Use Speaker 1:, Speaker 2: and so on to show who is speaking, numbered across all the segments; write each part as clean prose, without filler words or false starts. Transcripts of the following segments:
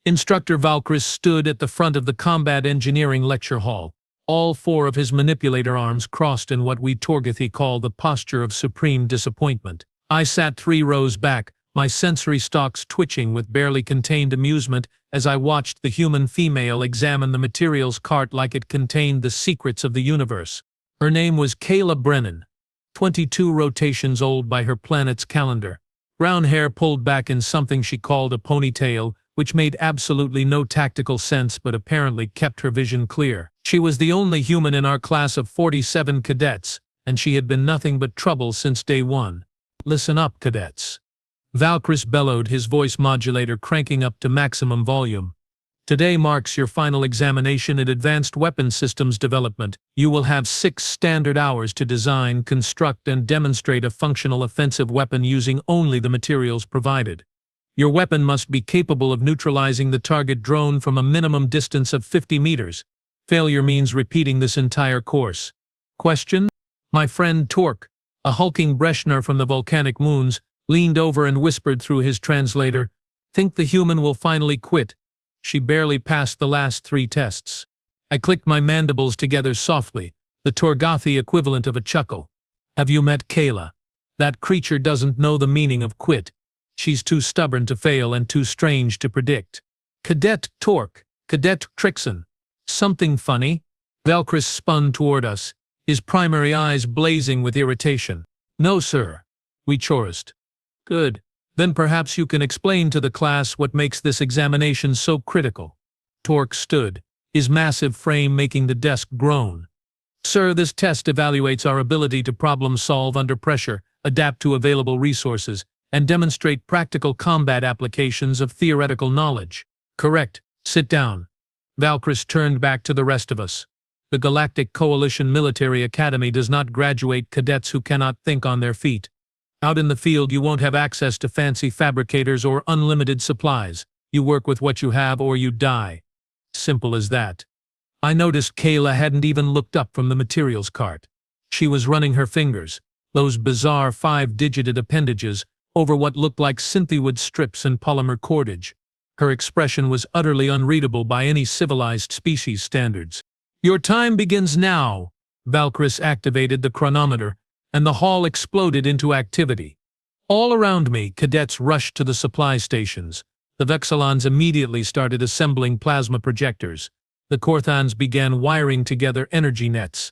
Speaker 1: Instructor Valkyris stood at the front of the combat engineering lecture hall, all four of his manipulator arms crossed in what we Torgathi call the posture of supreme disappointment. I sat 3 rows back, my sensory stalks twitching with barely contained amusement as I watched the human female examine the materials cart like it contained the secrets of the universe. Her name was Kayla Brennan, 22 rotations old by her planet's calendar. Brown hair pulled back in something she called a ponytail, which made absolutely no tactical sense but apparently kept her vision clear. She was the only human in our class of 47 cadets, and she had been nothing but trouble since day one. "Listen up, cadets," Valkyris bellowed, his voice modulator cranking up to maximum volume. "Today marks your final examination in advanced weapon systems development. You will have 6 standard hours to design, construct, and demonstrate a functional offensive weapon using only the materials provided. Your weapon must be capable of neutralizing the target drone from a minimum distance of 50 meters. Failure means repeating this entire course." Question? My friend Torque, a hulking Breshner from the volcanic moons, leaned over and whispered through his translator, "Think the human will finally quit. She barely passed the last 3 tests." I clicked my mandibles together softly, the Torgathi equivalent of a chuckle. "Have you met Kayla? That creature doesn't know the meaning of quit. She's too stubborn to fail and too strange to predict." "Cadet Torque, Cadet Trixon. Something funny?" Valkyris spun toward us, his primary eyes blazing with irritation. "No, sir," we chorused. "Good. Then perhaps you can explain to the class what makes this examination so critical." Torque stood, his massive frame making the desk groan. "Sir, this test evaluates our ability to problem solve under pressure, adapt to available resources, and demonstrate practical combat applications of theoretical knowledge." "Correct. Sit down." Valkyris turned back to the rest of us. "The Galactic Coalition Military Academy does not graduate cadets who cannot think on their feet. Out in the field you won't have access to fancy fabricators or unlimited supplies. You work with what you have or you die. Simple as that." I noticed Kayla hadn't even looked up from the materials cart. She was running her fingers, those bizarre 5-digited appendages, over what looked like synthiwood strips and polymer cordage. Her expression was utterly unreadable by any civilized species standards. "Your time begins now." Valkyris activated the chronometer, and the hall exploded into activity. All around me, cadets rushed to the supply stations. The Vexillons immediately started assembling plasma projectors. The Korthans began wiring together energy nets.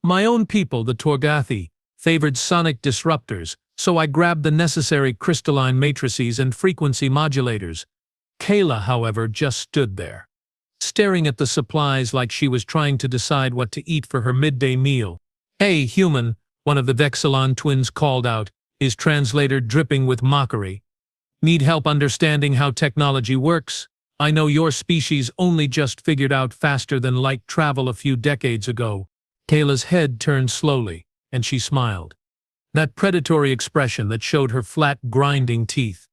Speaker 1: My own people, the Torgathi, favored sonic disruptors, so I grabbed the necessary crystalline matrices and frequency modulators. Kayla, however, just stood there, staring at the supplies like she was trying to decide what to eat for her midday meal. "Hey, human," one of the Vexillon twins called out, his translator dripping with mockery. "Need help understanding how technology works? I know your species only just figured out faster than light travel a few decades ago." Kayla's head turned slowly, and she smiled. That predatory expression that showed her flat, grinding teeth.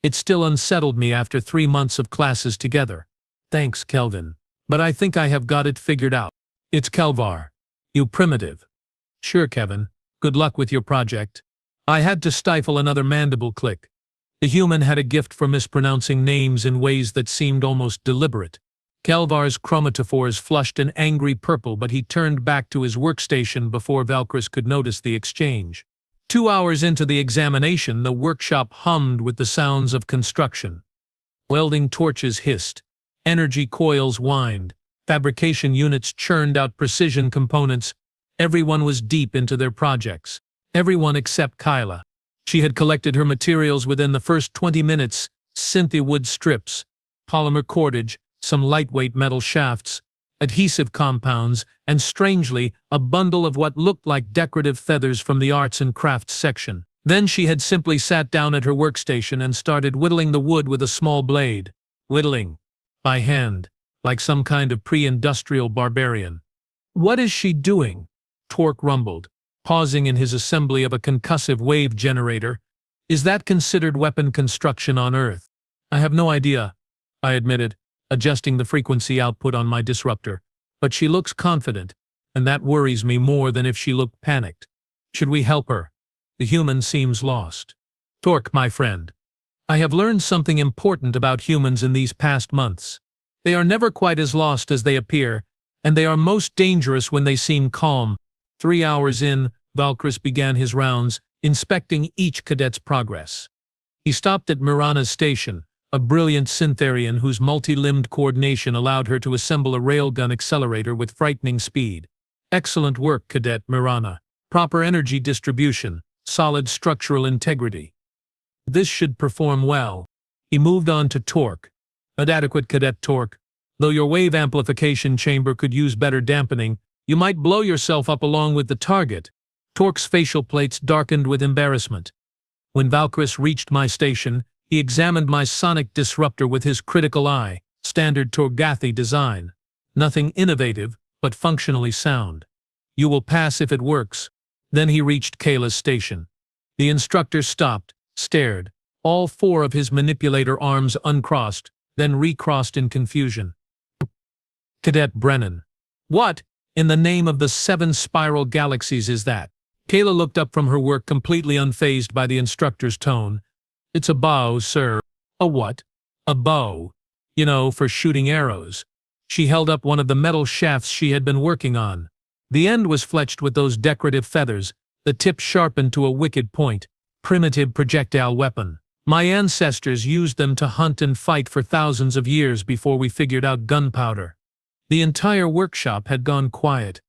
Speaker 1: It still unsettled me after 3 months of classes together. "Thanks, Kelvin. But I think I have got it figured out. It's Kelvar. You primitive." "Sure, Kevin. Good luck with your project." I had to stifle another mandible click. The human had a gift for mispronouncing names in ways that seemed almost deliberate. Kelvar's chromatophores flushed an angry purple, but he turned back to his workstation before Valkyris could notice the exchange. 2 hours into the examination, the workshop hummed with the sounds of construction. Welding torches hissed. Energy coils whined. Fabrication units churned out precision components. Everyone was deep into their projects. Everyone except Kayla. She had collected her materials within the first 20 minutes: synthiwood strips, polymer cordage, some lightweight metal shafts, adhesive compounds, and strangely, a bundle of what looked like decorative feathers from the arts and crafts section. Then she had simply sat down at her workstation and started whittling the wood with a small blade. Whittling. By hand. Like some kind of pre-industrial barbarian. "What is she doing?" Torque rumbled, pausing in his assembly of a concussive wave generator. "Is that considered weapon construction on Earth?" "I have no idea," I admitted, adjusting the frequency output on my disruptor. "But she looks confident, and that worries me more than if she looked panicked. Should we help her? The human seems lost." "Torque, my friend." I have learned something important about humans in these past months. They are never quite as lost as they appear, and they are most dangerous when they seem calm. 3 hours in, Valkris began his rounds, inspecting each cadet's progress. He stopped at Mirana's station, a brilliant syntherian whose multi-limbed coordination allowed her to assemble a railgun accelerator with frightening speed. Excellent work, Cadet Mirana. Proper energy distribution, solid structural integrity. This should perform well. He moved on to torque. Adequate, Cadet Torque. Though your wave amplification chamber could use better dampening, you might blow yourself up along with the target. Torque's facial plates darkened with embarrassment. When Valkris reached my station, he examined my sonic disruptor with his critical eye, standard Torgathi design. Nothing innovative, but functionally sound. You will pass if it works. Then he reached Kayla's station. The instructor stopped, stared, all 4 of his manipulator arms uncrossed, then recrossed in confusion. Cadet Brennan. What, in the name of the 7 spiral galaxies, is that? Kayla looked up from her work completely unfazed by the instructor's tone. It's a bow, sir. A what? A bow. You know, for shooting arrows. She held up one of the metal shafts she had been working on. The end was fletched with those decorative feathers, the tip sharpened to a wicked point. Primitive projectile weapon. My ancestors used them to hunt and fight for thousands of years before we figured out gunpowder. The entire workshop had gone quiet.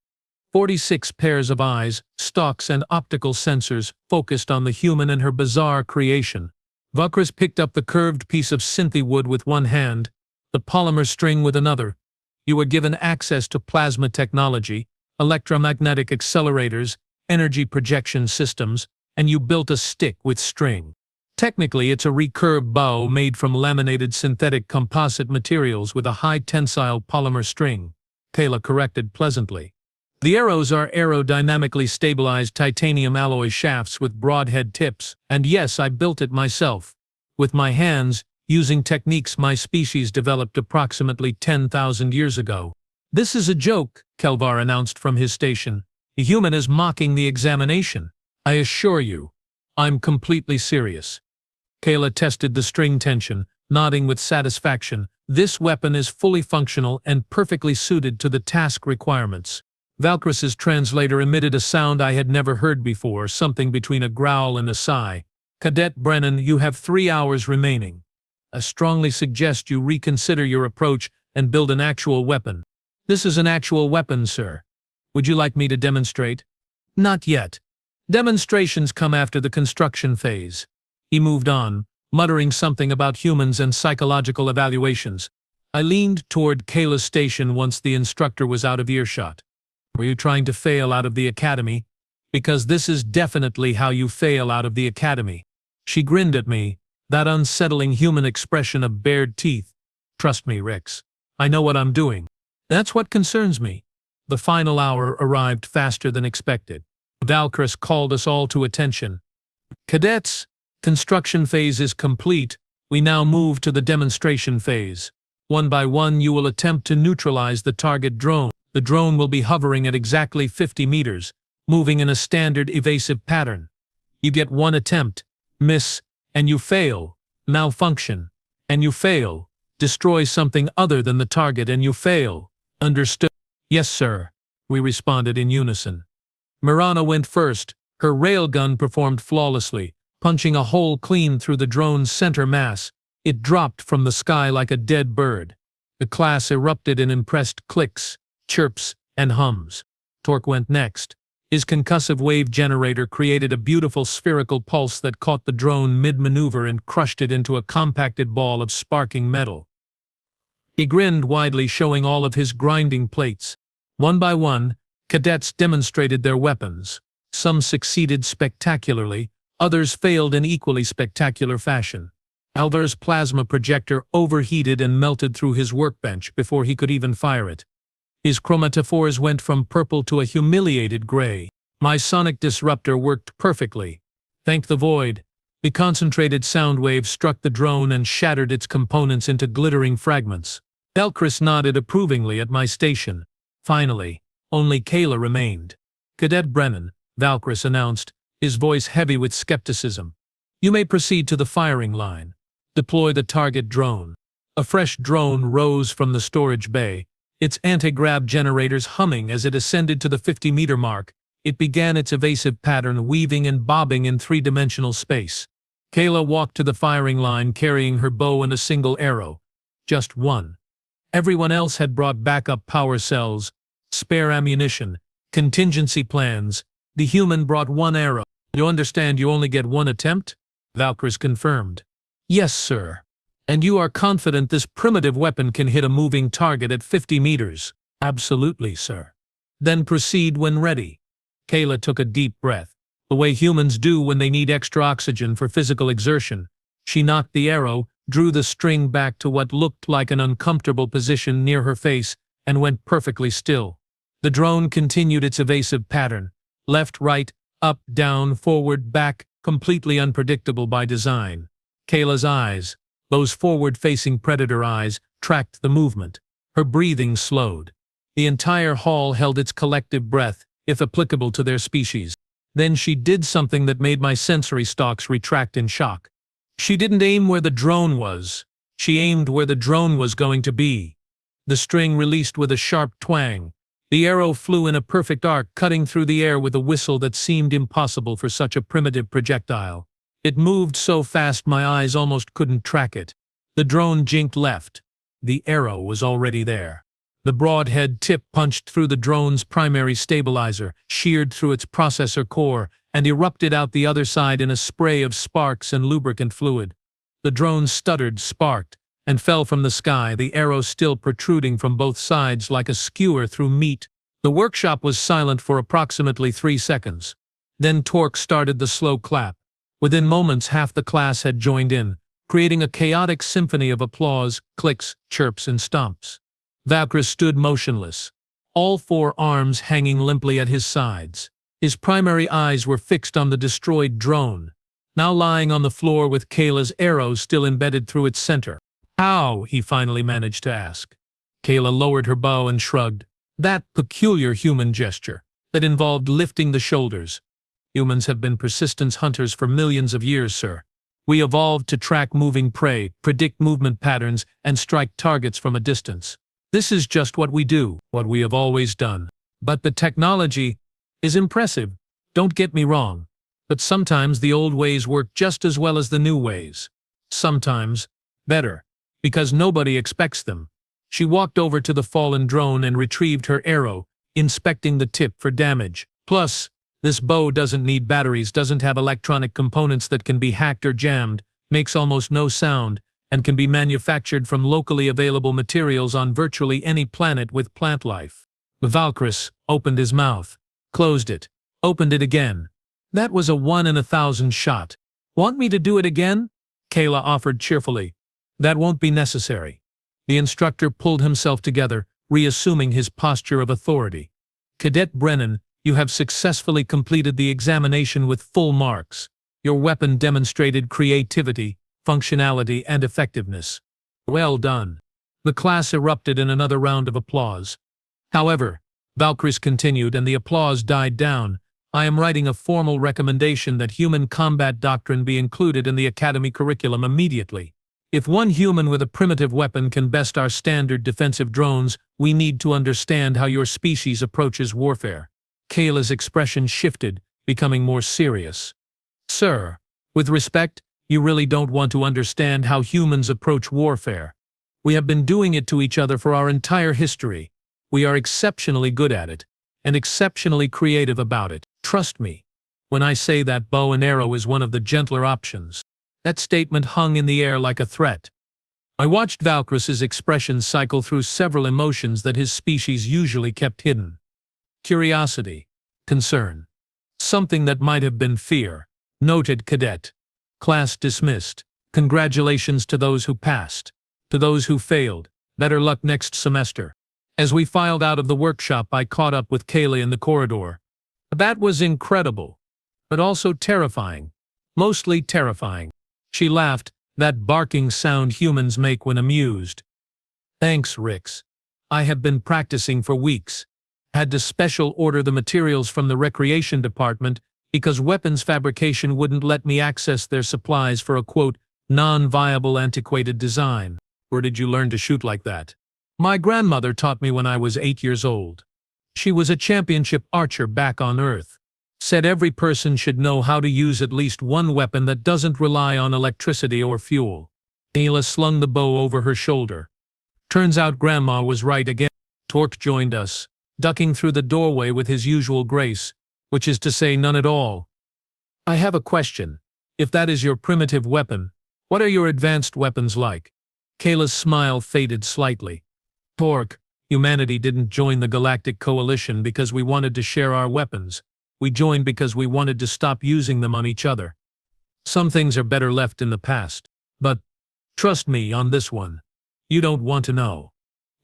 Speaker 1: 46 pairs of eyes, stalks and optical sensors focused on the human and her bizarre creation. Valkris picked up the curved piece of synthy wood with one hand, the polymer string with another. You were given access to plasma technology, electromagnetic accelerators, energy projection systems, and you built a stick with string. Technically, it's a recurved bow made from laminated synthetic composite materials with a high tensile polymer string, Kayla corrected pleasantly. The arrows are aerodynamically stabilized titanium alloy shafts with broadhead tips, and yes, I built it myself. With my hands, using techniques my species developed approximately 10,000 years ago. This is a joke, Kelvar announced from his station. The human is mocking the examination. I assure you, I'm completely serious. Kayla tested the string tension, nodding with satisfaction. This weapon is fully functional and perfectly suited to the task requirements. Valkris's translator emitted a sound I had never heard before, something between a growl and a sigh. Cadet Brennan, you have 3 hours remaining. I strongly suggest you reconsider your approach and build an actual weapon. This is an actual weapon, sir. Would you like me to demonstrate? Not yet. Demonstrations come after the construction phase. He moved on, muttering something about humans and psychological evaluations. I leaned toward Kayla's station once the instructor was out of earshot. Were you trying to fail out of the academy? Because this is definitely how you fail out of the academy. She grinned at me, that unsettling human expression of bared teeth. Trust me, Rex. I know what I'm doing. That's what concerns me. The final hour arrived faster than expected. Valkris called us all to attention. Cadets, construction phase is complete. We now move to the demonstration phase. One by one you will attempt to neutralize the target drone. The drone will be hovering at exactly 50 meters, moving in a standard evasive pattern. You get one attempt, miss, and you fail, malfunction, and you fail, destroy something other than the target and you fail. Understood? Yes, sir, we responded in unison. Mirana went first. Her railgun performed flawlessly, punching a hole clean through the drone's center mass. It dropped from the sky like a dead bird. The class erupted in impressed clicks, chirps, and hums. Torque went next. His concussive wave generator created a beautiful spherical pulse that caught the drone mid-maneuver and crushed it into a compacted ball of sparking metal. He grinned widely, showing all of his grinding plates. One by one, cadets demonstrated their weapons. Some succeeded spectacularly, others failed in equally spectacular fashion. Alvar's plasma projector overheated and melted through his workbench before he could even fire it. His chromatophores went from purple to a humiliated gray. My sonic disruptor worked perfectly. Thank the void. The concentrated sound wave struck the drone and shattered its components into glittering fragments. Valkris nodded approvingly at my station. Finally, only Kayla remained. Cadet Brennan, Valkris announced, his voice heavy with skepticism. You may proceed to the firing line. Deploy the target drone. A fresh drone rose from the storage bay, its anti-grav generators humming as it ascended to the 50-meter mark. It began its evasive pattern, weaving and bobbing in three-dimensional space. Kayla walked to the firing line carrying her bow and a single arrow. Just one. Everyone else had brought backup power cells, spare ammunition, contingency plans. The human brought one arrow. You understand you only get one attempt? Valkyries confirmed. Yes, sir. And you are confident this primitive weapon can hit a moving target at 50 meters? Absolutely, sir. Then proceed when ready. Kayla took a deep breath, the way humans do when they need extra oxygen for physical exertion. She knocked the arrow, drew the string back to what looked like an uncomfortable position near her face, and went perfectly still. The drone continued its evasive pattern. Left, right, up, down, forward, back, completely unpredictable by design. Kayla's eyes, those forward-facing predator eyes, tracked the movement. Her breathing slowed. The entire hall held its collective breath, if applicable to their species. Then she did something that made my sensory stalks retract in shock. She didn't aim where the drone was. She aimed where the drone was going to be. The string released with a sharp twang. The arrow flew in a perfect arc, cutting through the air with a whistle that seemed impossible for such a primitive projectile. It moved so fast my eyes almost couldn't track it. The drone jinked left. The arrow was already there. The broadhead tip punched through the drone's primary stabilizer, sheared through its processor core, and erupted out the other side in a spray of sparks and lubricant fluid. The drone stuttered, sparked, and fell from the sky, the arrow still protruding from both sides like a skewer through meat. The workshop was silent for approximately 3 seconds. Then Torque started the slow clap. Within moments, half the class had joined in, creating a chaotic symphony of applause, clicks, chirps, and stomps. Valkyrie stood motionless, all 4 arms hanging limply at his sides. His primary eyes were fixed on the destroyed drone, now lying on the floor with Kayla's arrow still embedded through its center. How? He finally managed to ask. Kayla lowered her bow and shrugged. That peculiar human gesture that involved lifting the shoulders. Humans have been persistence hunters for millions of years, sir. We evolved to track moving prey, predict movement patterns, and strike targets from a distance. This is just what we do, what we have always done. But the technology is impressive, don't get me wrong. But sometimes the old ways work just as well as the new ways. Sometimes better, because nobody expects them. She walked over to the fallen drone and retrieved her arrow, inspecting the tip for damage. Plus, this bow doesn't need batteries, doesn't have electronic components that can be hacked or jammed, makes almost no sound, and can be manufactured from locally available materials on virtually any planet with plant life. Valkyrie opened his mouth, closed it, opened it again. That was a 1 in 1,000 shot. Want me to do it again? Kayla offered cheerfully. That won't be necessary. The instructor pulled himself together, reassuming his posture of authority. Cadet Brennan, you have successfully completed the examination with full marks. Your weapon demonstrated creativity, functionality, and effectiveness. Well done. The class erupted in another round of applause. However, Valkyries continued and the applause died down. I am writing a formal recommendation that human combat doctrine be included in the academy curriculum immediately. If one human with a primitive weapon can best our standard defensive drones, we need to understand how your species approaches warfare. Kayla's expression shifted, becoming more serious. Sir, with respect, you really don't want to understand how humans approach warfare. We have been doing it to each other for our entire history. We are exceptionally good at it, and exceptionally creative about it. Trust me, when I say that bow and arrow is one of the gentler options. That statement hung in the air like a threat. I watched Valkyries' expression cycle through several emotions that his species usually kept hidden. Curiosity, concern, something that might have been fear. Noted, cadet. Class dismissed. Congratulations to those who passed. To those who failed, better luck next semester. As we filed out of the workshop, I caught up with Kayla in the corridor. That was incredible, but also terrifying. Mostly terrifying. She laughed, that barking sound humans make when amused. Thanks, Rix. I have been practicing for weeks. Had to special order the materials from the recreation department because weapons fabrication wouldn't let me access their supplies for a, quote, non-viable antiquated design. Where did you learn to shoot like that? My grandmother taught me when I was 8 years old. She was a championship archer back on Earth. Said every person should know how to use at least one weapon that doesn't rely on electricity or fuel. Ayla slung the bow over her shoulder. Turns out Grandma was right again. Torque joined us, ducking through the doorway with his usual grace, which is to say none at all. I have a question. If that is your primitive weapon, what are your advanced weapons like? Kayla's smile faded slightly. Torque, humanity didn't join the Galactic Coalition because we wanted to share our weapons. We joined because we wanted to stop using them on each other. Some things are better left in the past. But, trust me on this one. You don't want to know.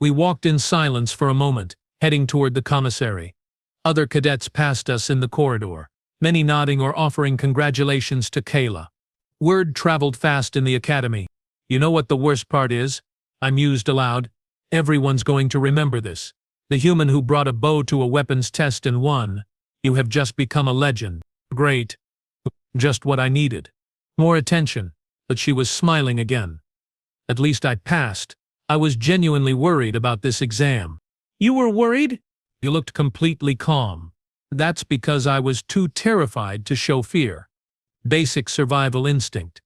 Speaker 1: We walked in silence for a moment, heading toward the commissary. Other cadets passed us in the corridor, many nodding or offering congratulations to Kayla. Word traveled fast in the academy. You know what the worst part is? I mused aloud. Everyone's going to remember this. The human who brought a bow to a weapons test and won. You have just become a legend. Great. Just what I needed. More attention. But she was smiling again. At least I passed. I was genuinely worried about this exam. You were worried? You looked completely calm. That's because I was too terrified to show fear. Basic survival instinct.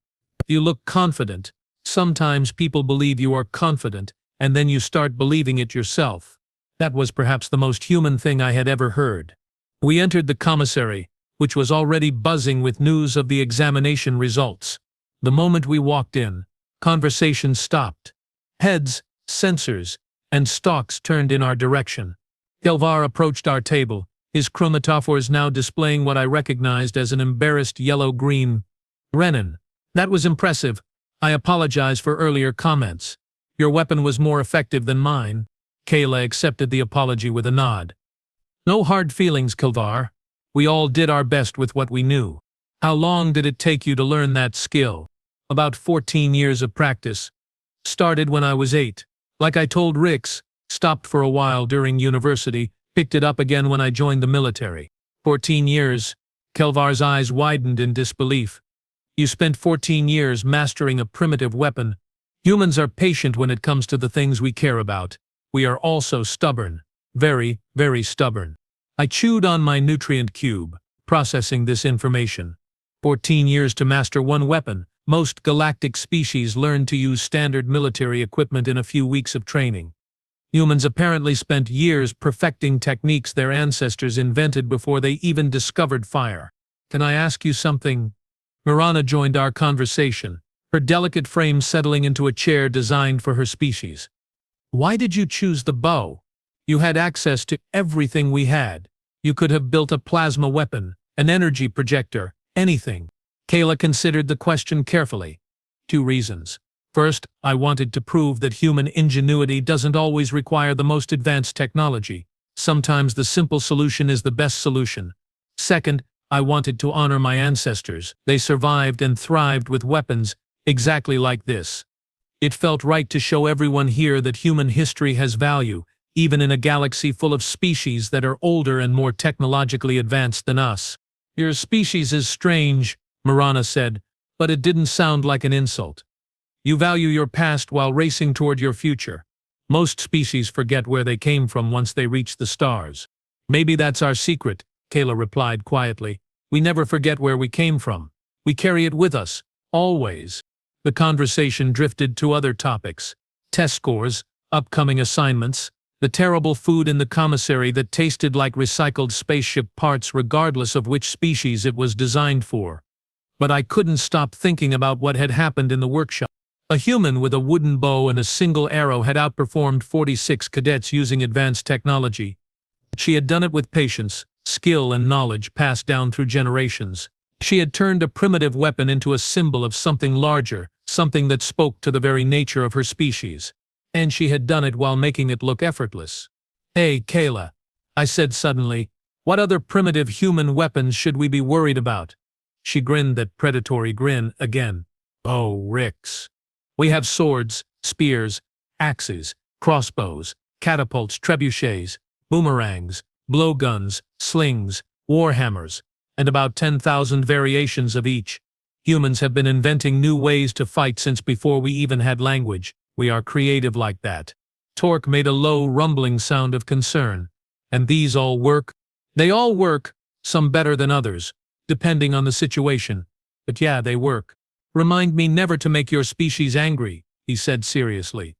Speaker 1: You look confident. Sometimes people believe you are confident, and then you start believing it yourself. That was perhaps the most human thing I had ever heard. We entered the commissary, which was already buzzing with news of the examination results. The moment we walked in, conversation stopped. Heads, sensors, and stalks turned in our direction. Kelvar approached our table, his chromatophores now displaying what I recognized as an embarrassed yellow-green. Renan. That was impressive. I apologize for earlier comments. Your weapon was more effective than mine. Kayla accepted the apology with a nod. No hard feelings, Kelvar. We all did our best with what we knew. How long did it take you to learn that skill? About 14 years of practice. Started when I was 8. Like I told Rix, stopped for a while during university, picked it up again when I joined the military. 14 years. Kelvar's eyes widened in disbelief. You spent 14 years mastering a primitive weapon. Humans are patient when it comes to the things we care about. We are also stubborn. Very, very stubborn. I chewed on my nutrient cube, processing this information. 14 years to master one weapon. Most galactic species learn to use standard military equipment in a few weeks of training. Humans apparently spent years perfecting techniques their ancestors invented before they even discovered fire. Can I ask you something? Mirana joined our conversation, her delicate frame settling into a chair designed for her species. Why did you choose the bow? You had access to everything we had. You could have built a plasma weapon, an energy projector, anything. Kayla considered the question carefully. 2 reasons. First, I wanted to prove that human ingenuity doesn't always require the most advanced technology. Sometimes the simple solution is the best solution. Second, I wanted to honor my ancestors. They survived and thrived with weapons exactly like this. It felt right to show everyone here that human history has value, even in a galaxy full of species that are older and more technologically advanced than us. Your species is strange, Mirana said, but it didn't sound like an insult. You value your past while racing toward your future. Most species forget where they came from once they reach the stars. Maybe that's our secret, Kayla replied quietly. We never forget where we came from. We carry it with us, always. The conversation drifted to other topics. Test scores, upcoming assignments, the terrible food in the commissary that tasted like recycled spaceship parts regardless of which species it was designed for. But I couldn't stop thinking about what had happened in the workshop. A human with a wooden bow and a single arrow had outperformed 46 cadets using advanced technology. She had done it with patience, skill and knowledge passed down through generations. She had turned a primitive weapon into a symbol of something larger, something that spoke to the very nature of her species. And she had done it while making it look effortless. Hey, Kayla, I said suddenly, what other primitive human weapons should we be worried about? She grinned that predatory grin again. Oh, Rix. We have swords, spears, axes, crossbows, catapults, trebuchets, boomerangs, blowguns, slings, warhammers, and about 10,000 variations of each. Humans have been inventing new ways to fight since before we even had language. We are creative like that. Torque made a low, rumbling sound of concern. And these all work? They all work, some better than others, depending on the situation. But yeah, they work. Remind me never to make your species angry, he said seriously.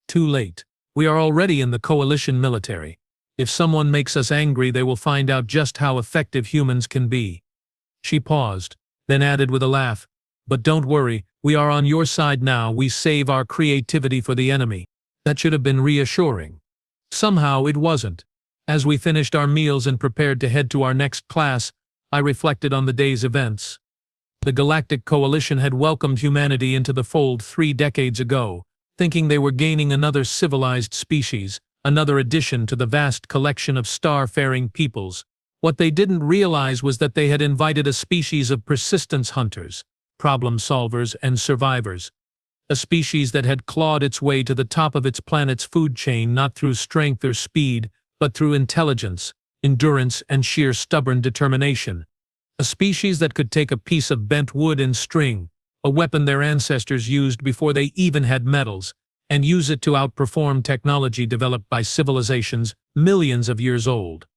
Speaker 1: Too late. We are already in the coalition military. If someone makes us angry, they will find out just how effective humans can be. She paused, then added with a laugh, but don't worry, we are on your side now. We save our creativity for the enemy. That should have been reassuring. Somehow it wasn't. As we finished our meals and prepared to head to our next class, I reflected on the day's events. The Galactic Coalition had welcomed humanity into the fold 3 decades ago, thinking they were gaining another civilized species, another addition to the vast collection of star-faring peoples. What they didn't realize was that they had invited a species of persistence hunters, problem solvers and survivors. A species that had clawed its way to the top of its planet's food chain not through strength or speed, but through intelligence, endurance, and sheer stubborn determination. A species that could take a piece of bent wood and string, a weapon their ancestors used before they even had metals, and use it to outperform technology developed by civilizations millions of years old.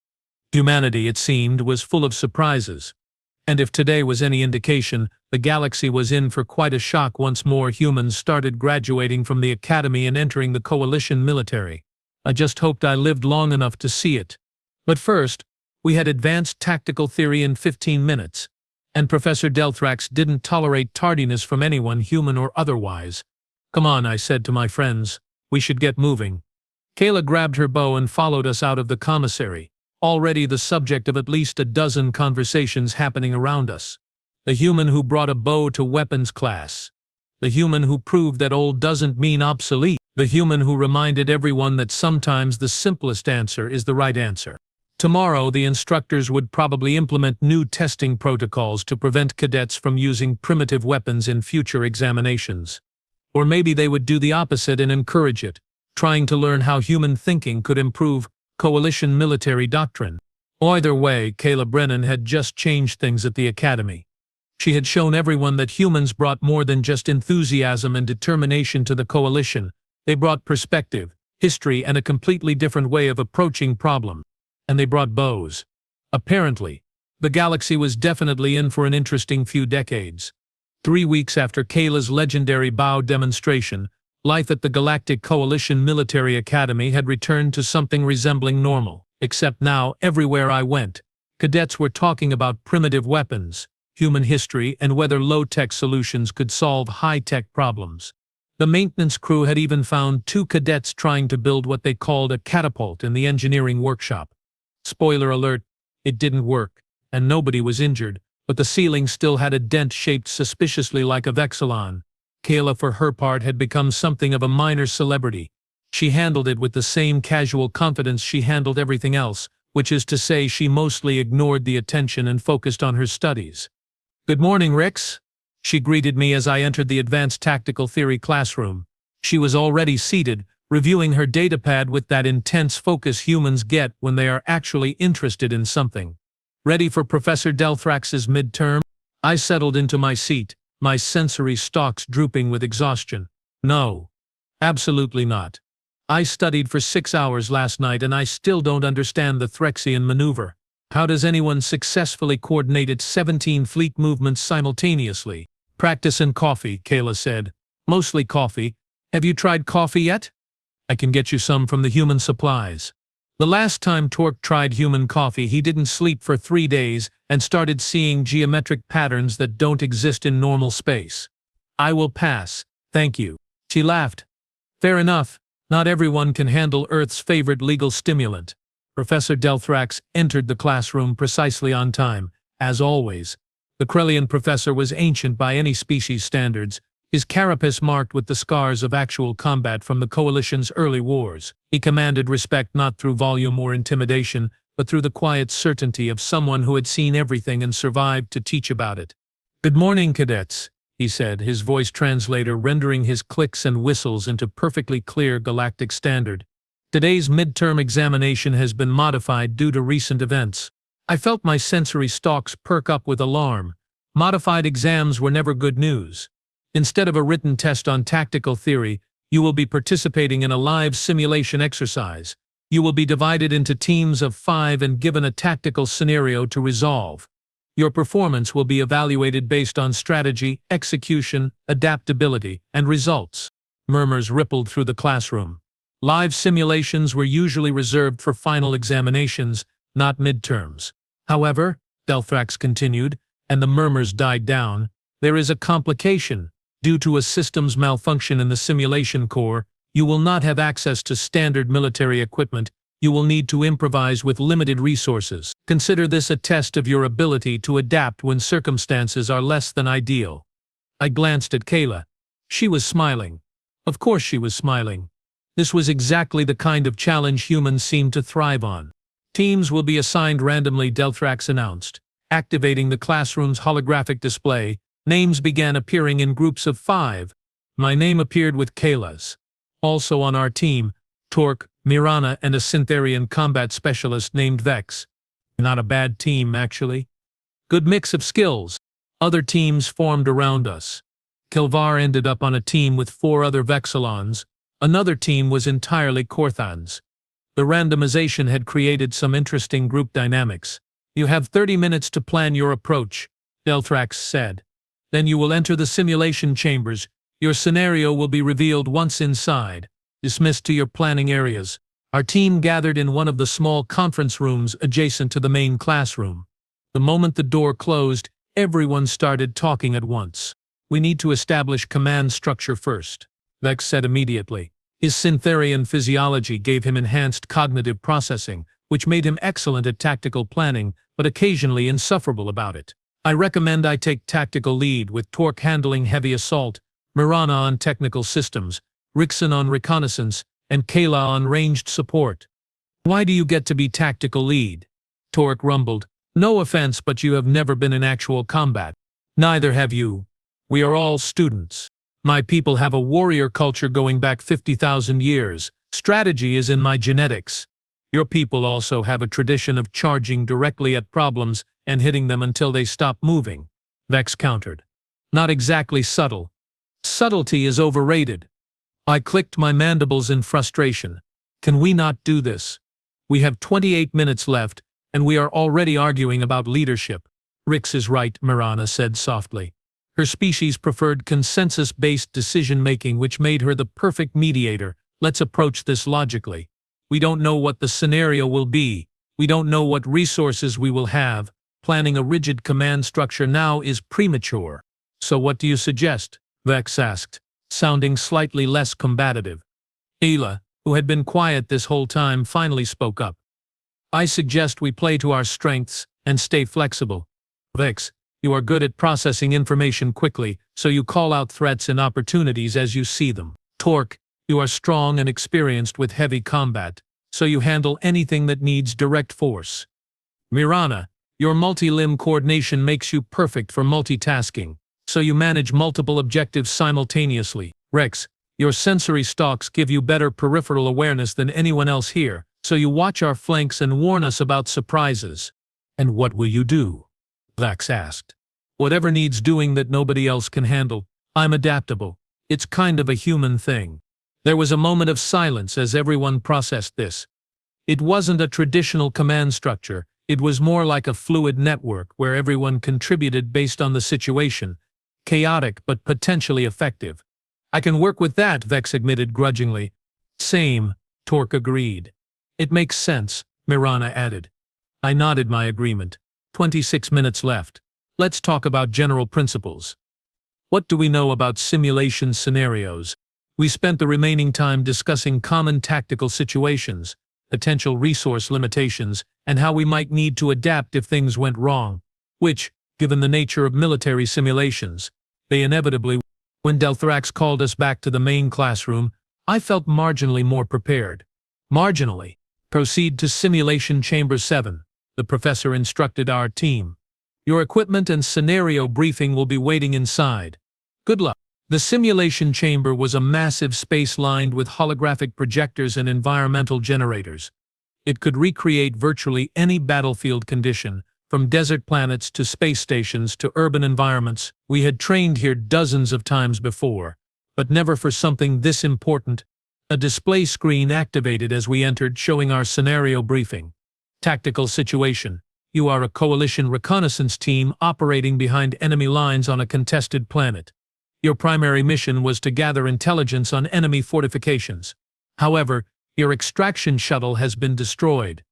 Speaker 1: Humanity, it seemed, was full of surprises. And if today was any indication, the galaxy was in for quite a shock once more humans started graduating from the academy and entering the coalition military. I just hoped I lived long enough to see it. But first, we had advanced tactical theory in 15 minutes, and Professor Delthrax didn't tolerate tardiness from anyone, human or otherwise. Come on, I said to my friends, we should get moving. Kayla grabbed her bow and followed us out of the commissary, already the subject of at least a dozen conversations happening around us. The human who brought a bow to weapons class. The human who proved that old doesn't mean obsolete. The human who reminded everyone that sometimes the simplest answer is the right answer. Tomorrow, the instructors would probably implement new testing protocols to prevent cadets from using primitive weapons in future examinations. Or maybe they would do the opposite and encourage it, trying to learn how human thinking could improve coalition military doctrine. Either way, Kayla Brennan had just changed things at the academy. She had shown everyone that humans brought more than just enthusiasm and determination to the coalition. They brought perspective, history, and a completely different way of approaching problems. And they brought bows. Apparently, the galaxy was definitely in for an interesting few decades. 3 weeks after Kayla's legendary bow demonstration, life at the Galactic Coalition Military Academy had returned to something resembling normal. Except now, everywhere I went, cadets were talking about primitive weapons, human history, and whether low-tech solutions could solve high-tech problems. The maintenance crew had even found 2 cadets trying to build what they called a catapult in the engineering workshop. Spoiler alert, it didn't work, and nobody was injured, but the ceiling still had a dent shaped suspiciously like a vexillon. Kayla, for her part, had become something of a minor celebrity. She handled it with the same casual confidence she handled everything else, which is to say she mostly ignored the attention and focused on her studies. "Good morning, Rix," she greeted me as I entered the advanced tactical theory classroom. She was already seated, reviewing her datapad with that intense focus humans get when they are actually interested in something. Ready for Professor Delthrax's midterm? I settled into my seat, my sensory stalks drooping with exhaustion. No. Absolutely not. I studied for 6 hours last night and I still don't understand the Threxian maneuver. How does anyone successfully coordinate 17 fleet movements simultaneously? Practice and coffee, Kayla said. Mostly coffee. Have you tried coffee yet? I can get you some from the human supplies. The last time Torque tried human coffee, he didn't sleep for 3 days and started seeing geometric patterns that don't exist in normal space. I will pass, thank you. She laughed. Fair enough, not everyone can handle Earth's favorite legal stimulant. Professor Delthrax entered the classroom precisely on time, as always. The Krellian professor was ancient by any species standards, his carapace marked with the scars of actual combat from the Coalition's early wars. He commanded respect not through volume or intimidation, but through the quiet certainty of someone who had seen everything and survived to teach about it. "Good morning, cadets," he said, his voice translator rendering his clicks and whistles into perfectly clear galactic standard. "Today's midterm examination has been modified due to recent events." I felt my sensory stalks perk up with alarm. Modified exams were never good news. Instead of a written test on tactical theory, you will be participating in a live simulation exercise. You will be divided into teams of 5 and given a tactical scenario to resolve. Your performance will be evaluated based on strategy, execution, adaptability, and results. Murmurs rippled through the classroom. Live simulations were usually reserved for final examinations, not midterms. However, Delthrax continued, and the murmurs died down, there is a complication. Due to a systems malfunction in the simulation core, you will not have access to standard military equipment. You will need to improvise with limited resources. Consider this a test of your ability to adapt when circumstances are less than ideal. I glanced at Kayla. She was smiling. Of course she was smiling. This was exactly the kind of challenge humans seem to thrive on. Teams will be assigned randomly, Delthrax announced. Activating the classroom's holographic display, names began appearing in groups of 5. My name appeared with Kayla's. Also on our team, Torque, Mirana, and a Syntherian combat specialist named Vex. Not a bad team, actually. Good mix of skills. Other teams formed around us. Kilvar ended up on a team with 4 other Vexilons. Another team was entirely Korthans. The randomization had created some interesting group dynamics. You have 30 minutes to plan your approach, Delthrax said. Then you will enter the simulation chambers. Your scenario will be revealed once inside. Dismissed to your planning areas. Our team gathered in one of the small conference rooms adjacent to the main classroom. The moment the door closed, everyone started talking at once. We need to establish command structure first, Vex said immediately. His Syntherian physiology gave him enhanced cognitive processing, which made him excellent at tactical planning, but occasionally insufferable about it. I recommend I take tactical lead, with Torque handling heavy assault, Mirana on technical systems, Rixon on reconnaissance, and Kayla on ranged support. Why do you get to be tactical lead? Torque rumbled. No offense, but you have never been in actual combat. Neither have you. We are all students. My people have a warrior culture going back 50,000 years. Strategy is in my genetics. Your people also have a tradition of charging directly at problems and hitting them until they stop moving, Vex countered. Not exactly subtle. Subtlety is overrated. I clicked my mandibles in frustration. Can we not do this? We have 28 minutes left, and we are already arguing about leadership. Rix is right, Mirana said softly. Her species preferred consensus-based decision-making, which made her the perfect mediator. Let's approach this logically. We don't know what the scenario will be. We don't know what resources we will have. Planning a rigid command structure now is premature. So what do you suggest? Vex asked, sounding slightly less combative. Ayla, who had been quiet this whole time, finally spoke up. I suggest we play to our strengths and stay flexible. Vex, you are good at processing information quickly, so you call out threats and opportunities as you see them. Torque, you are strong and experienced with heavy combat, so you handle anything that needs direct force. Mirana, your multi-limb coordination makes you perfect for multitasking, so you manage multiple objectives simultaneously. Rex, your sensory stalks give you better peripheral awareness than anyone else here, so you watch our flanks and warn us about surprises. And what will you do? Vax asked. Whatever needs doing that nobody else can handle. I'm adaptable. It's kind of a human thing. There was a moment of silence as everyone processed this. It wasn't a traditional command structure. It was more like a fluid network where everyone contributed based on the situation. Chaotic but potentially effective. I can work with that, Vex admitted grudgingly. Same, Torque agreed. It makes sense, Mirana added. I nodded my agreement. 26 minutes left. Let's talk about general principles. What do we know about simulation scenarios? We spent the remaining time discussing common tactical situations, potential resource limitations, and how we might need to adapt if things went wrong, which, given the nature of military simulations, they inevitably would. When Delthrax called us back to the main classroom, I felt marginally more prepared. Marginally. Proceed to Simulation Chamber 7, the professor instructed our team. Your equipment and scenario briefing will be waiting inside. Good luck. The simulation chamber was a massive space lined with holographic projectors and environmental generators. It could recreate virtually any battlefield condition, From desert planets to space stations to urban environments, we had trained here dozens of times before, but never for something this important. A display screen activated as we entered, showing our scenario briefing. Tactical situation. You are a coalition reconnaissance team operating behind enemy lines on a contested planet. Your primary mission was to gather intelligence on enemy fortifications. However, your extraction shuttle has been destroyed.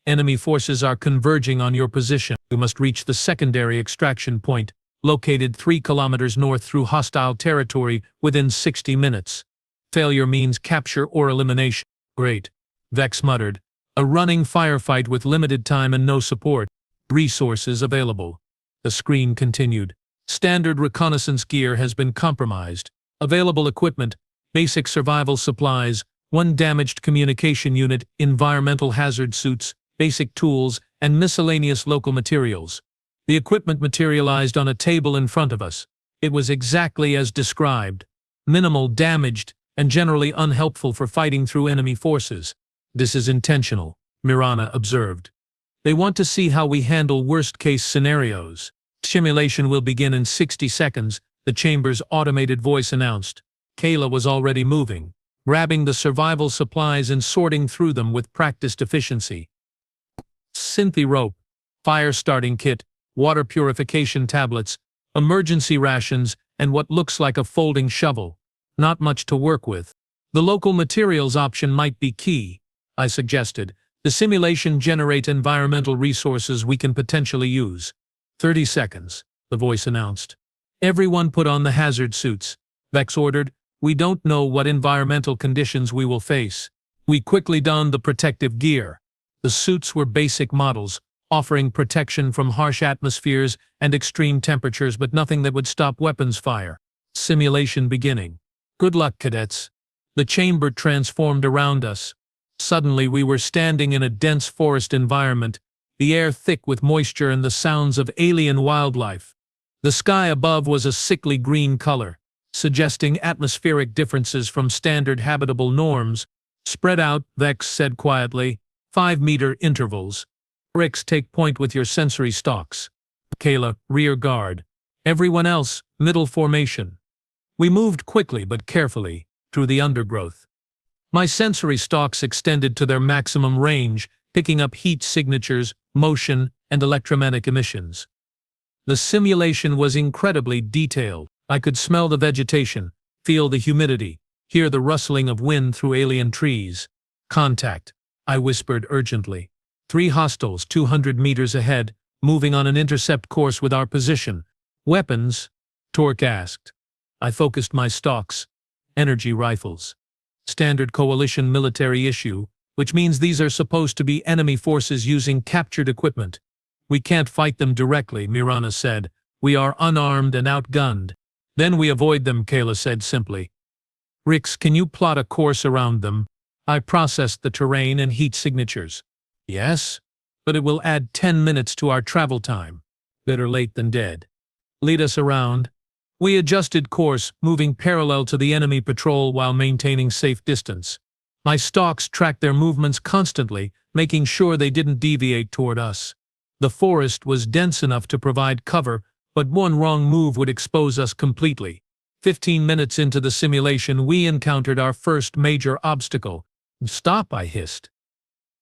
Speaker 1: Enemy forces are converging on your position. You must reach the secondary extraction point, located 3 kilometers north through hostile territory, within 60 minutes. Failure means capture or elimination. Great, Vex muttered. A running firefight with limited time and no support. Resources available. The screen continued. Standard reconnaissance gear has been compromised. Available equipment, basic survival supplies, 1 damaged communication unit, environmental hazard suits, basic tools, and miscellaneous local materials. The equipment materialized on a table in front of us. It was exactly as described. Minimal, damaged, and generally unhelpful for fighting through enemy forces. This is intentional, Mirana observed. They want to see how we handle worst-case scenarios. Simulation will begin in 60 seconds, the chamber's automated voice announced. Kayla was already moving, grabbing the survival supplies and sorting through them with practiced efficiency. Synthy rope, fire starting kit, water purification tablets, emergency rations, and what looks like a folding shovel. Not much to work with. The local materials option might be key, I suggested. The simulation generate environmental resources we can potentially use. 30 seconds, the voice announced. Everyone put on the hazard suits, Vex ordered. We don't know what environmental conditions we will face. We quickly donned the protective gear. The suits were basic models, offering protection from harsh atmospheres and extreme temperatures, but nothing that would stop weapons fire. Simulation beginning. Good luck, cadets. The chamber transformed around us. Suddenly we were standing in a dense forest environment, the air thick with moisture and the sounds of alien wildlife. The sky above was a sickly green color, suggesting atmospheric differences from standard habitable norms. Spread out, Vex said quietly. 5-meter intervals. Rix, take point with your sensory stalks. Kayla, rear guard. Everyone else, middle formation. We moved quickly but carefully through the undergrowth. My sensory stalks extended to their maximum range, picking up heat signatures, motion, and electromagnetic emissions. The simulation was incredibly detailed. I could smell the vegetation, feel the humidity, hear the rustling of wind through alien trees. Contact, I whispered urgently. 3 hostiles 200 meters ahead, moving on an intercept course with our position. Weapons? Torque asked. I focused my stalks. Energy rifles. Standard coalition military issue, which means these are supposed to be enemy forces using captured equipment. We can't fight them directly, Mirana said. We are unarmed and outgunned. Then we avoid them, Kayla said simply. Rix, can you plot a course around them? I processed the terrain and heat signatures. Yes, but it will add 10 minutes to our travel time. Better late than dead. Lead us around. We adjusted course, moving parallel to the enemy patrol while maintaining safe distance. My stalks tracked their movements constantly, making sure they didn't deviate toward us. The forest was dense enough to provide cover, but one wrong move would expose us completely. 15 minutes into the simulation, we encountered our first major obstacle. Stop, I hissed.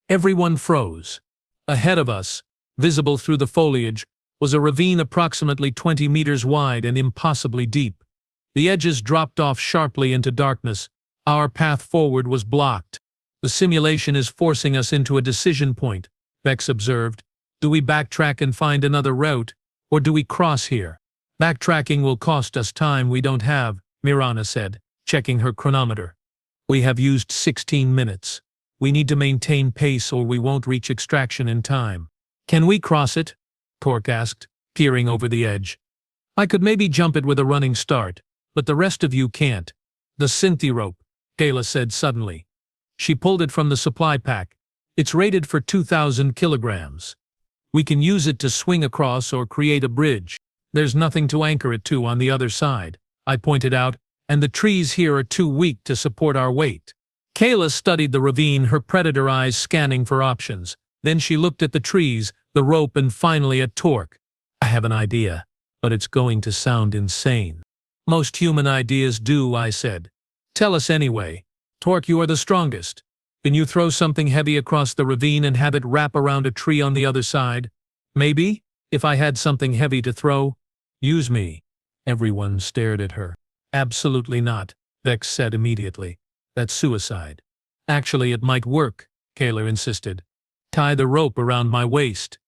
Speaker 1: Everyone froze. Ahead of us, visible through the foliage, was a ravine approximately 20 meters wide and impossibly deep. The edges dropped off sharply into darkness. Our path forward was blocked. The simulation is forcing us into a decision point, Vex observed. Do we backtrack and find another route, or do we cross here? Backtracking will cost us time we don't have, Mirana said, checking her chronometer. We have used 16 minutes. We need to maintain pace or we won't reach extraction in time. Can we cross it? Torque asked, peering over the edge. I could maybe jump it with a running start, but the rest of you can't. The Synthy rope, Kayla said suddenly. She pulled it from the supply pack. It's rated for 2,000 kilograms. We can use it to swing across or create a bridge. There's nothing to anchor it to on the other side, I pointed out, and the trees here are too weak to support our weight. Kayla studied the ravine, her predator eyes scanning for options. Then she looked at the trees, the rope, and finally at Torque. I have an idea, but it's going to sound insane. Most human ideas do, I said. Tell us anyway. Torque, you are the strongest. Can you throw something heavy across the ravine and have it wrap around a tree on the other side? Maybe, if I had something heavy to throw. Use me. Everyone stared at her. Absolutely not, Vex said immediately. That's suicide. Actually, it might work, Kayla insisted. Tie the rope around my waist.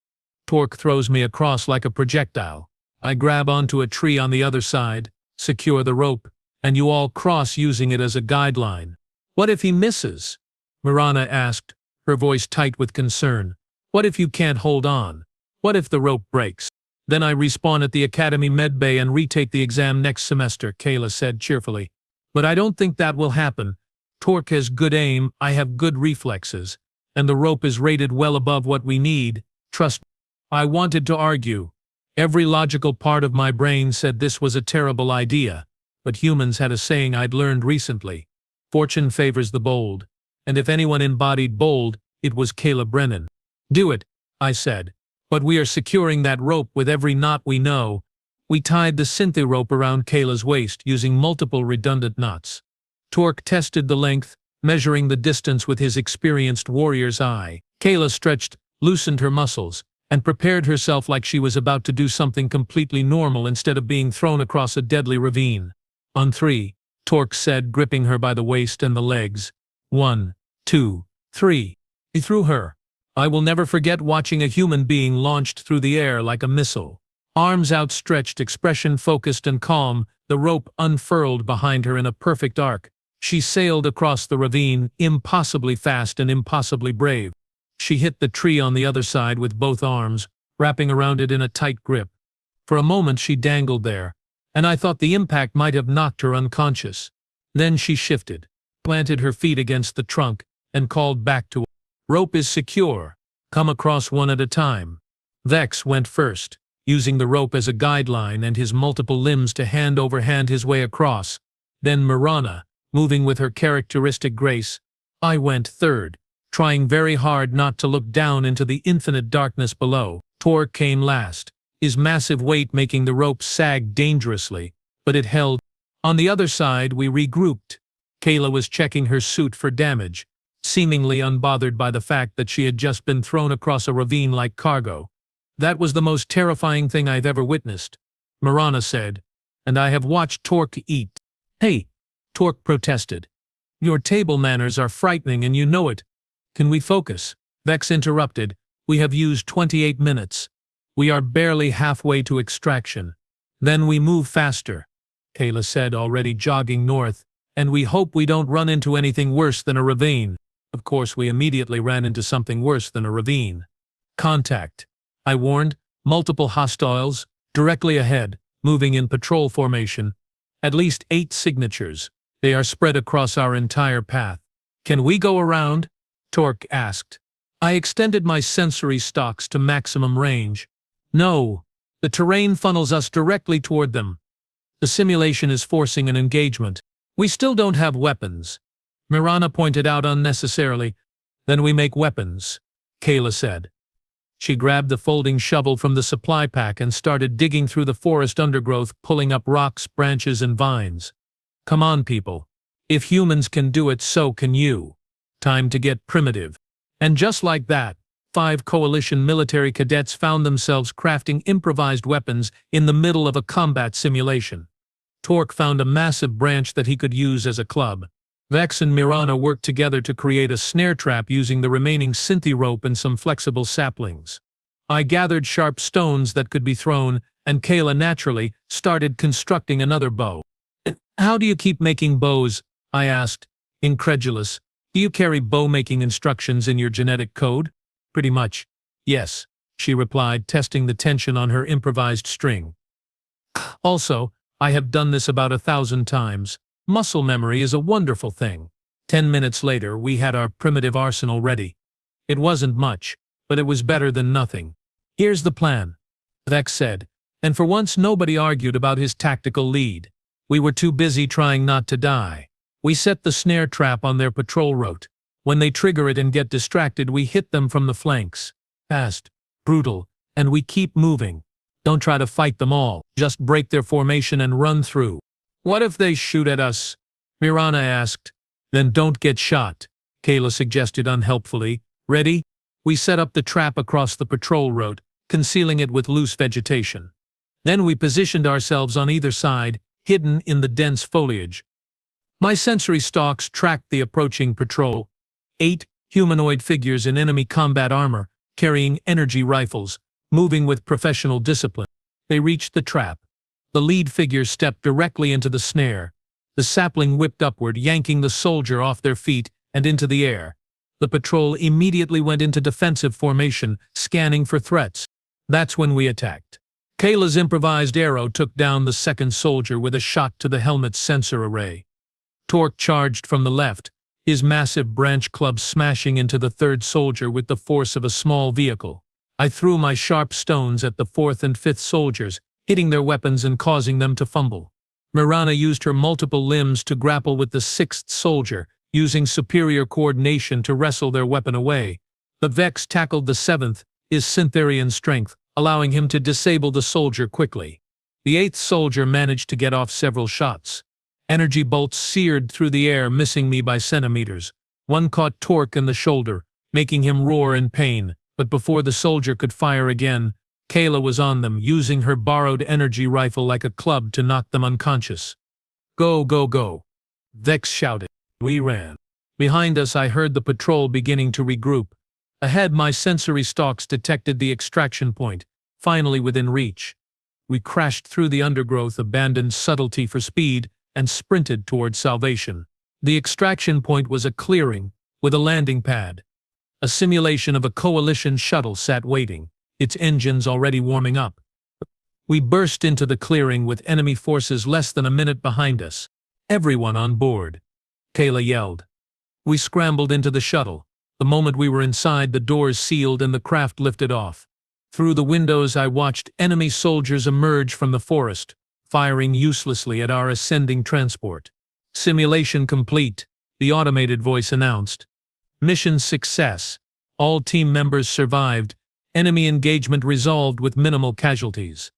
Speaker 1: Torque throws me across like a projectile. I grab onto a tree on the other side, secure the rope, and you all cross using it as a guideline. What if he misses? Mirana asked, her voice tight with concern. What if you can't hold on? What if the rope breaks? Then I respawn at the Academy Medbay and retake the exam next semester, Kayla said cheerfully. But I don't think that will happen. Torque has good aim, I have good reflexes, and the rope is rated well above what we need. Trust me. I wanted to argue. Every logical part of my brain said this was a terrible idea, but humans had a saying I'd learned recently. Fortune favors the bold, and if anyone embodied bold, it was Kayla Brennan. Do it, I said, but we are securing that rope with every knot we know. We tied the synthi rope around Kayla's waist using multiple redundant knots. Torque tested the length, measuring the distance with his experienced warrior's eye. Kayla stretched, loosened her muscles, and prepared herself like she was about to do something completely normal instead of being thrown across a deadly ravine. On 3, Torque said, gripping her by the waist and the legs. 1, 2, 3. He threw her. I will never forget watching a human being launched through the air like a missile. Arms outstretched, expression focused and calm, the rope unfurled behind her in a perfect arc. She sailed across the ravine, impossibly fast and impossibly brave. She hit the tree on the other side with both arms, wrapping around it in a tight grip. For a moment she dangled there, and I thought the impact might have knocked her unconscious. Then she shifted, planted her feet against the trunk, and called back to us. Rope is secure. Come across one at a time. Vex went first, using the rope as a guideline and his multiple limbs to hand over hand his way across. Then Mirana, moving with her characteristic grace. I went third, trying very hard not to look down into the infinite darkness below. Torque came last, his massive weight making the rope sag dangerously, but it held. On the other side, we regrouped. Kayla was checking her suit for damage, seemingly unbothered by the fact that she had just been thrown across a ravine like cargo. That was the most terrifying thing I've ever witnessed, Mirana said, and I have watched Torque eat. Hey, Torque protested. Your table manners are frightening and you know it. Can we focus? Vex interrupted. We have used 28 minutes. We are barely halfway to extraction. Then we move faster, Kayla said, already jogging north, and we hope we don't run into anything worse than a ravine. Of course, we immediately ran into something worse than a ravine. Contact, I warned. Multiple hostiles, directly ahead, moving in patrol formation. At least 8 signatures. They are spread across our entire path. Can we go around? Torque asked. I extended my sensory stalks to maximum range. No, the terrain funnels us directly toward them. The simulation is forcing an engagement. We still don't have weapons, Mirana pointed out unnecessarily. Then we make weapons, Kayla said. She grabbed the folding shovel from the supply pack and started digging through the forest undergrowth, pulling up rocks, branches, and vines. Come on, people. If humans can do it, so can you. Time to get primitive. And just like that, 5 coalition military cadets found themselves crafting improvised weapons in the middle of a combat simulation. Torque found a massive branch that he could use as a club. Vex and Mirana worked together to create a snare trap using the remaining synthi rope and some flexible saplings. I gathered sharp stones that could be thrown, and Kayla naturally started constructing another bow. How do you keep making bows? I asked, incredulous. Do you carry bow-making instructions in your genetic code? Pretty much. Yes, she replied, testing the tension on her improvised string. Also, I have done this about 1,000 times. Muscle memory is a wonderful thing. 10 minutes later, we had our primitive arsenal ready. It wasn't much, but it was better than nothing. Here's the plan, Vex said, and for once nobody argued about his tactical lead. We were too busy trying not to die. We set the snare trap on their patrol route. When they trigger it and get distracted, we hit them from the flanks. Fast, brutal, and we keep moving. Don't try to fight them all. Just break their formation and run through. What if they shoot at us? Mirana asked. Then don't get shot, Kayla suggested unhelpfully. Ready? We set up the trap across the patrol road, concealing it with loose vegetation. Then we positioned ourselves on either side, hidden in the dense foliage. My sensory stalks tracked the approaching patrol. 8 humanoid figures in enemy combat armor, carrying energy rifles, moving with professional discipline. They reached the trap. The lead figure stepped directly into the snare. The sapling whipped upward, yanking the soldier off their feet and into the air. The patrol immediately went into defensive formation, scanning for threats. That's when we attacked. Kayla's improvised arrow took down the second soldier with a shot to the helmet's sensor array. Torque charged from the left, his massive branch club smashing into the third soldier with the force of a small vehicle. I threw my sharp stones at the fourth and fifth soldiers, hitting their weapons and causing them to fumble. Mirana used her multiple limbs to grapple with the sixth soldier, using superior coordination to wrestle their weapon away. The Vex tackled the seventh, his Syntherian strength, allowing him to disable the soldier quickly. The eighth soldier managed to get off several shots. Energy bolts seared through the air, missing me by centimeters. One caught Torque in the shoulder, making him roar in pain, but before the soldier could fire again, Kayla was on them, using her borrowed energy rifle like a club to knock them unconscious. Go, go, go! Vex shouted. We ran. Behind us I heard the patrol beginning to regroup. Ahead my sensory stalks detected the extraction point, finally within reach. We crashed through the undergrowth, abandoned subtlety for speed, and sprinted toward salvation. The extraction point was a clearing, with a landing pad. A simulation of a coalition shuttle sat waiting, its engines already warming up. We burst into the clearing with enemy forces less than a minute behind us. Everyone on board, Kayla yelled. We scrambled into the shuttle. The moment we were inside, the doors sealed and the craft lifted off. Through the windows I watched enemy soldiers emerge from the forest, firing uselessly at our ascending transport. Simulation complete, the automated voice announced. Mission success. All team members survived. Enemy engagement resolved with minimal casualties.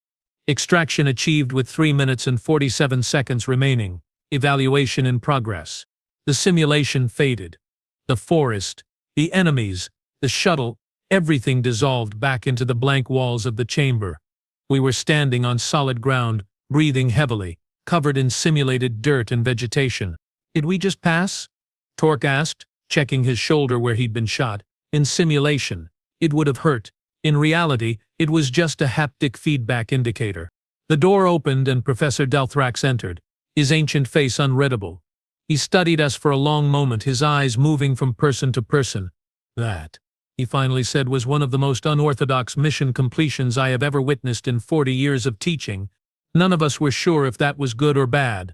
Speaker 1: Extraction achieved with 3 minutes and 47 seconds remaining. Evaluation in progress. The simulation faded. The forest, the enemies, the shuttle, everything dissolved back into the blank walls of the chamber. We were standing on solid ground, breathing heavily, covered in simulated dirt and vegetation. Did we just pass? Torque asked, checking his shoulder where he'd been shot. In simulation, it would have hurt. In reality, it was just a haptic feedback indicator. The door opened and Professor Delthrax entered, his ancient face unreadable. He studied us for a long moment, his eyes moving from person to person. That, he finally said, was one of the most unorthodox mission completions I have ever witnessed in 40 years of teaching. None of us were sure if that was good or bad.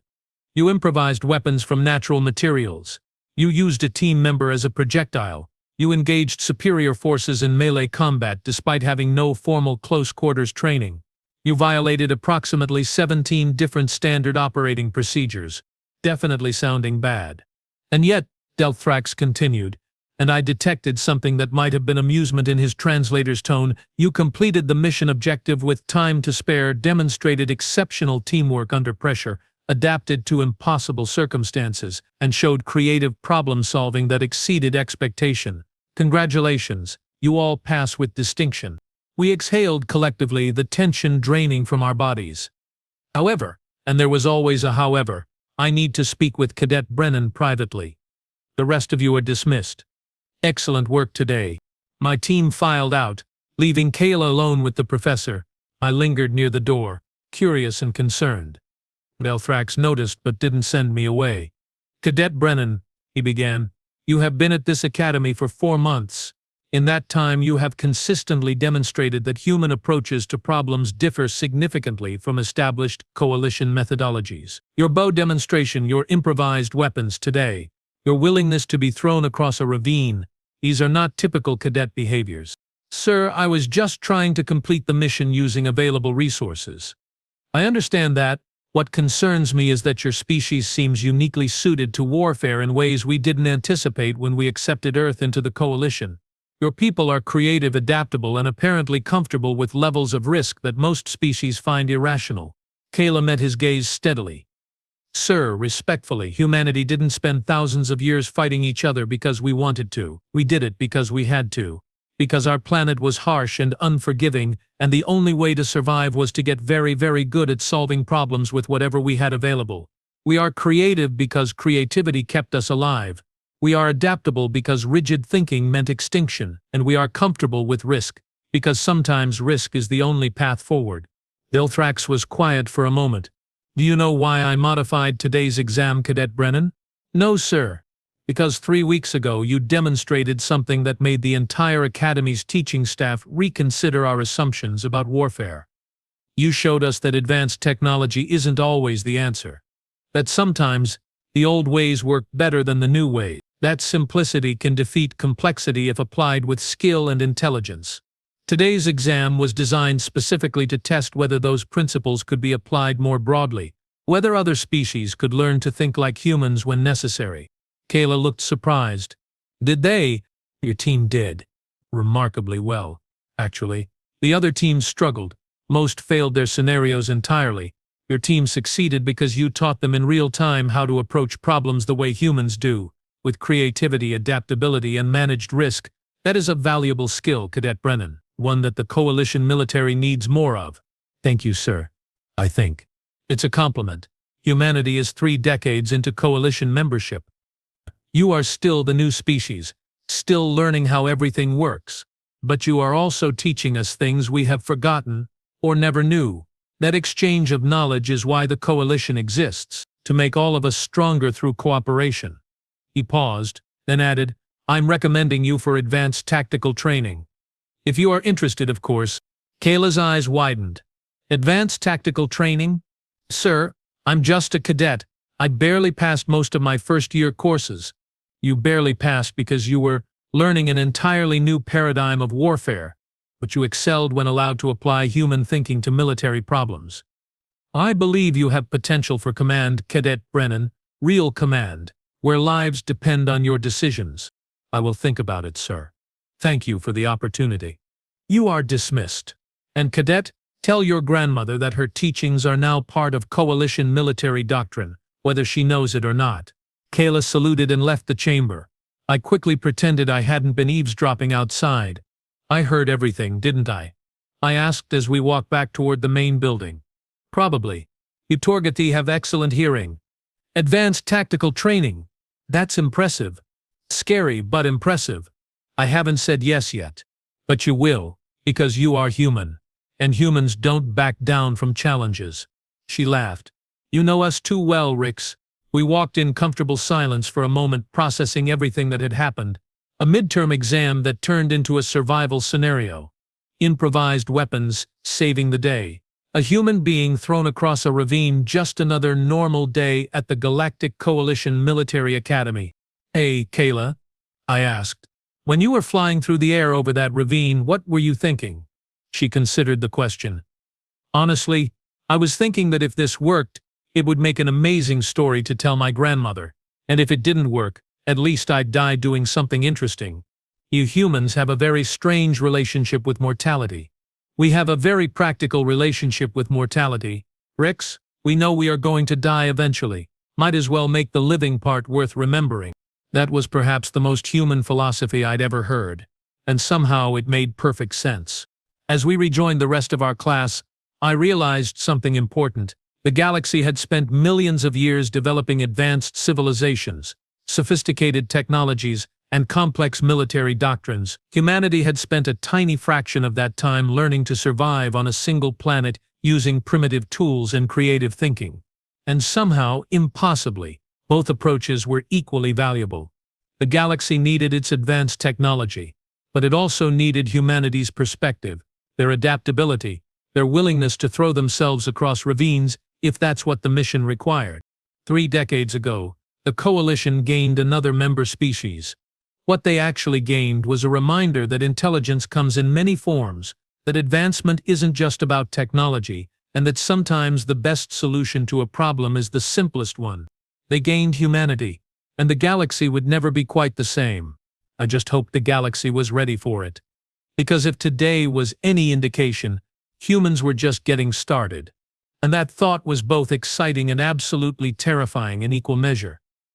Speaker 1: You improvised weapons from natural materials. You used a team member as a projectile. You engaged superior forces in melee combat despite having no formal close-quarters training. You violated approximately 17 different standard operating procedures, definitely sounding bad. And yet, Delthrax continued, and I detected something that might have been amusement in his translator's tone, you completed the mission objective with time to spare, demonstrated exceptional teamwork under pressure, adapted to impossible circumstances, and showed creative problem-solving that exceeded expectation. Congratulations, you all pass with distinction. We exhaled collectively, the tension draining from our bodies. However, and there was always a however, I need to speak with Cadet Brennan privately. The rest of you are dismissed. Excellent work today. My team filed out, leaving Kayla alone with the professor. I lingered near the door, curious and concerned. Delthrax noticed but didn't send me away. Cadet Brennan, he began, you have been at this academy for 4 months. In that time you have consistently demonstrated that human approaches to problems differ significantly from established coalition methodologies. Your bow demonstration, your improvised weapons today, your willingness to be thrown across a ravine, these are not typical cadet behaviors. Sir, I was just trying to complete the mission using available resources. I understand that. What concerns me is that your species seems uniquely suited to warfare in ways we didn't anticipate when we accepted Earth into the coalition. Your people are creative, adaptable, and apparently comfortable with levels of risk that most species find irrational. Kayla met his gaze steadily. Sir, respectfully, humanity didn't spend thousands of years fighting each other because we wanted to. We did it because we had to. Because our planet was harsh and unforgiving, and the only way to survive was to get very, very good at solving problems with whatever we had available. We are creative because creativity kept us alive. We are adaptable because rigid thinking meant extinction, and we are comfortable with risk, because sometimes risk is the only path forward. Dilthrax was quiet for a moment. Do you know why I modified today's exam, Cadet Brennan? No, sir. Because 3 weeks ago you demonstrated something that made the entire Academy's teaching staff reconsider our assumptions about warfare. You showed us that advanced technology isn't always the answer. That sometimes the old ways work better than the new ways. That simplicity can defeat complexity if applied with skill and intelligence. Today's exam was designed specifically to test whether those principles could be applied more broadly, whether other species could learn to think like humans when necessary. Kayla looked surprised. Did they? Your team did. Remarkably well, actually. The other teams struggled. Most failed their scenarios entirely. Your team succeeded because you taught them in real time how to approach problems the way humans do, with creativity, adaptability, and managed risk. That is a valuable skill, Cadet Brennan, one that the Coalition military needs more of. Thank you, sir. I think. It's a compliment. Humanity is 3 decades into Coalition membership. You are still the new species, still learning how everything works. But you are also teaching us things we have forgotten or never knew. That exchange of knowledge is why the Coalition exists, to make all of us stronger through cooperation. He paused, then added, I'm recommending you for advanced tactical training. If you are interested, of course. Kayla's eyes widened. Advanced tactical training? Sir, I'm just a cadet. I barely passed most of my first-year courses. You barely passed because you were learning an entirely new paradigm of warfare, but you excelled when allowed to apply human thinking to military problems. I believe you have potential for command, Cadet Brennan, real command, where lives depend on your decisions. I will think about it, sir. Thank you for the opportunity. You are dismissed. And Cadet, tell your grandmother that her teachings are now part of Coalition military doctrine, whether she knows it or not. Kayla saluted and left the chamber. I quickly pretended I hadn't been eavesdropping outside. I heard everything, didn't I? I asked as we walked back toward the main building. Probably. You Torgati have excellent hearing. Advanced tactical training. That's impressive. Scary, but impressive. I haven't said yes yet. But you will, because you are human. And humans don't back down from challenges. She laughed. You know us too well, Rix. We walked in comfortable silence for a moment, processing everything that had happened. A midterm exam that turned into a survival scenario. Improvised weapons, saving the day. A human being thrown across a ravine, just another normal day at the Galactic Coalition Military Academy. Hey, Kayla, I asked. When you were flying through the air over that ravine, what were you thinking? She considered the question. Honestly, I was thinking that if this worked, it would make an amazing story to tell my grandmother. And if it didn't work, at least I'd die doing something interesting. You humans have a very strange relationship with mortality. We have a very practical relationship with mortality. Rix, we know we are going to die eventually. Might as well make the living part worth remembering. That was perhaps the most human philosophy I'd ever heard. And somehow it made perfect sense. As we rejoined the rest of our class, I realized something important. The galaxy had spent millions of years developing advanced civilizations, sophisticated technologies, and complex military doctrines. Humanity had spent a tiny fraction of that time learning to survive on a single planet using primitive tools and creative thinking. And somehow, impossibly, both approaches were equally valuable. The galaxy needed its advanced technology, but it also needed humanity's perspective, their adaptability, their willingness to throw themselves across ravines if that's what the mission required. 3 decades ago, the Coalition gained another member species. What they actually gained was a reminder that intelligence comes in many forms, that advancement isn't just about technology, and that sometimes the best solution to a problem is the simplest one. They gained humanity, and the galaxy would never be quite the same. I just hoped the galaxy was ready for it. Because if today was any indication, humans were just getting started. And that thought was both exciting and absolutely terrifying in equal measure.